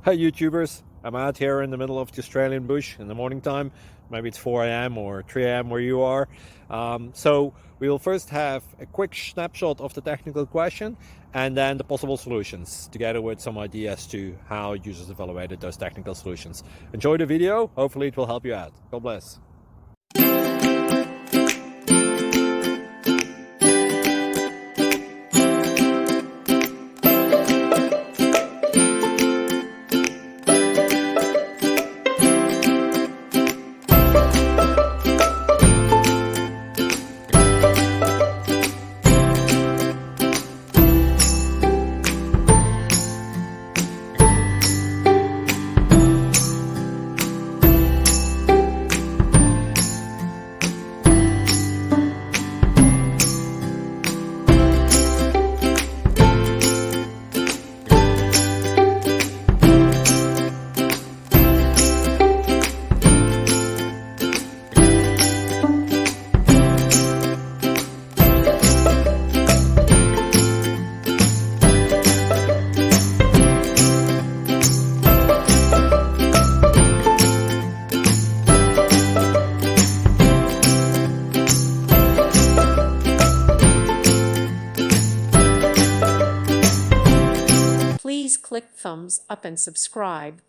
Hey YouTubers, I'm out here in the middle of the Australian bush in the morning time. Maybe it's 4 a.m. or 3 a.m. where you are. So we will first have a quick snapshot of the technical question and then the possible solutions, together with some ideas to how users evaluated those technical solutions. Enjoy the video, hopefully it will help you out. God bless. Please click thumbs up and subscribe.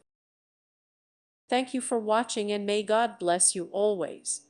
Thank you for watching, and may God bless you always.